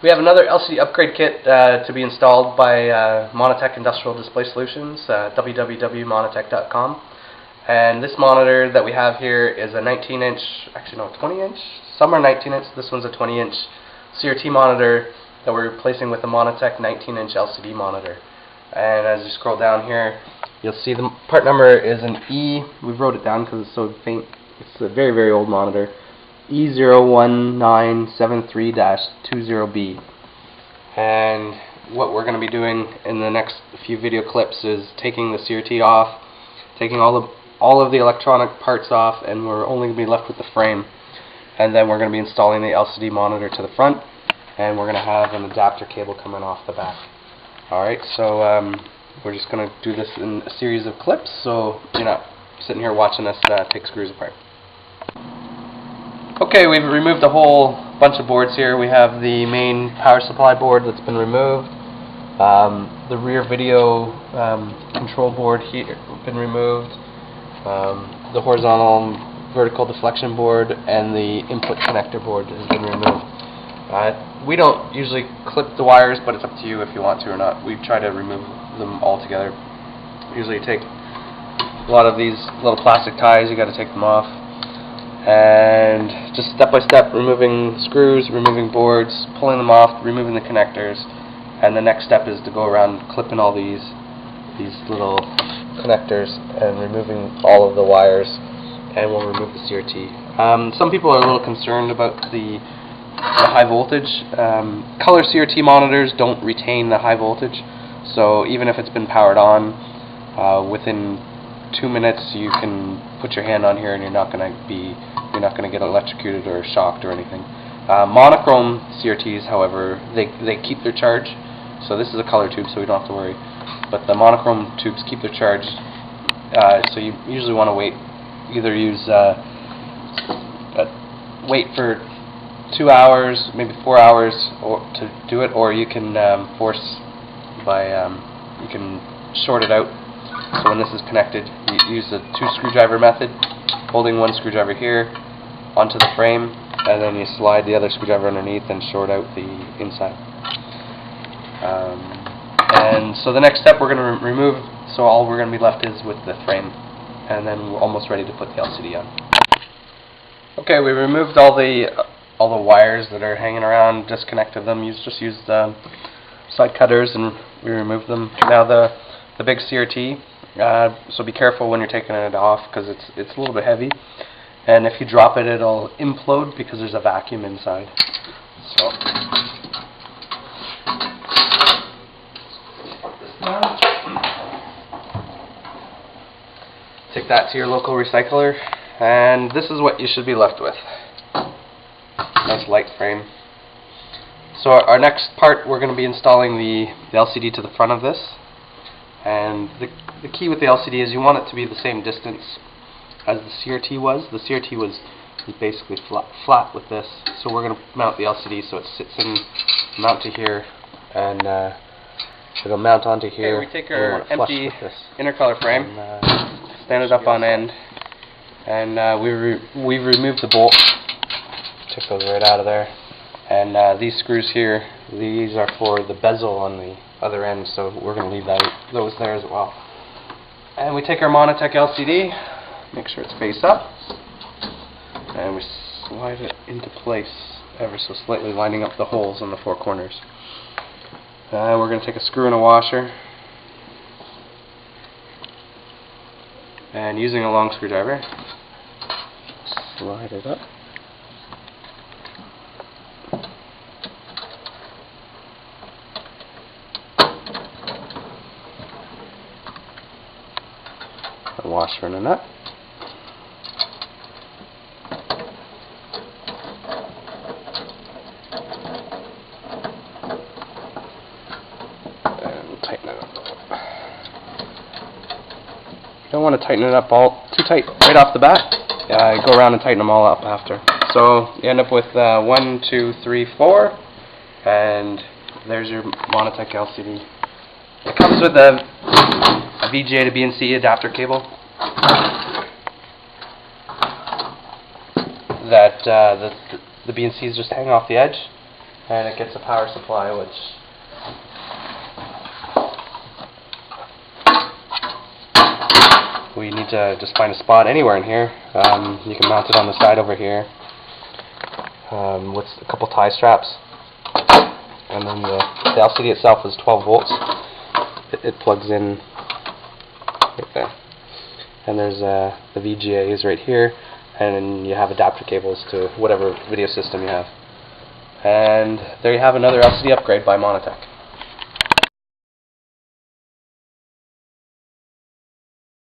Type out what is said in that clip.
We have another LCD upgrade kit to be installed by Monitech Industrial Display Solutions, www.monitech.com. And this monitor that we have here is a 19-inch, actually no, 20-inch? Some are 19-inch, this one's a 20-inch CRT monitor that we're replacing with a Monitech 19-inch LCD monitor. And as you scroll down here, you'll see the part number is an E. We wrote it down because it's so faint. It's a very, very old monitor. E01973-20B. And what we're going to be doing in the next few video clips is taking the CRT off, taking all of the electronic parts off, and we're only going to be left with the frame. And then we're going to be installing the LCD monitor to the front, and we're going to have an adapter cable coming off the back. Alright, so we're just going to do this in a series of clips, so you're not sitting here watching us take screws apart. Okay, we've removed a whole bunch of boards here. We have the main power supply board that's been removed. The rear video control board here been removed. The horizontal vertical deflection board and the input connector board has been removed. We don't usually clip the wires, but it's up to you if you want to or not. We try to remove them all together. Usually take a lot of these little plastic ties, you got to take them off. And just step by step removing screws, removing boards, pulling them off, removing the connectors, and the next step is to go around clipping all these little connectors and removing all of the wires, and we'll remove the CRT. Some people are a little concerned about the high voltage. Color CRT monitors don't retain the high voltage, so even if it's been powered on, within 2 minutes you can put your hand on here and you're not going to get electrocuted or shocked or anything. Monochrome CRTs, however, they keep their charge. So this is a color tube, so we don't have to worry. But the monochrome tubes keep their charge. So you usually want to wait. Either use wait for 2 hours, maybe 4 hours, to do it, or you can force by you can short it out. So when this is connected, you use the 2 screwdriver method, holding one screwdriver here onto the frame, and then you slide the other screwdriver underneath and short out the inside. And so the next step we're going to remove, so all we're going to be left is with the frame, and then we're almost ready to put the LCD on. Okay, we removed all the wires that are hanging around, disconnected them. Just use the side cutters and we removed them. Now the big CRT, so be careful when you're taking it off because it's a little bit heavy, and if you drop it, it'll implode because there's a vacuum inside. So take that to your local recycler, and this is what you should be left with. Nice light frame. So our next part, we're going to be installing the LCD to the front of this, and the key with the LCD is you want it to be the same distance as the CRT was. The CRT was basically flat with this, so we're going to mount the LCD so it sits in, mount to here, and it'll mount onto here. Okay, we take our empty Intecolor frame, stand it up on end, and we've removed the bolt. Took those right out of there. And these screws here, these are for the bezel on the other end, so we're going to leave those there as well. And we take our Monitech LCD, make sure it's face up, and we slide it into place ever so slightly, lining up the holes on the 4 corners. And we're going to take a screw and a washer, and using a long screwdriver, slide it up. A washer and a nut. And tighten it up. You don't want to tighten it up all too tight right off the bat. Go around and tighten them all up after. So you end up with 1, 2, 3, 4, and there's your Monitech LCD. It comes with a VGA to BNC adapter cable that the BNCs just hang off the edge, and it gets a power supply, which we need to just find a spot anywhere in here. You can mount it on the side over here with a couple tie straps, and then the LCD itself is 12 volts. It plugs in right there, and there's the VGAs right here, and then you have adapter cables to whatever video system you have. And there you have another LCD upgrade by Monitech.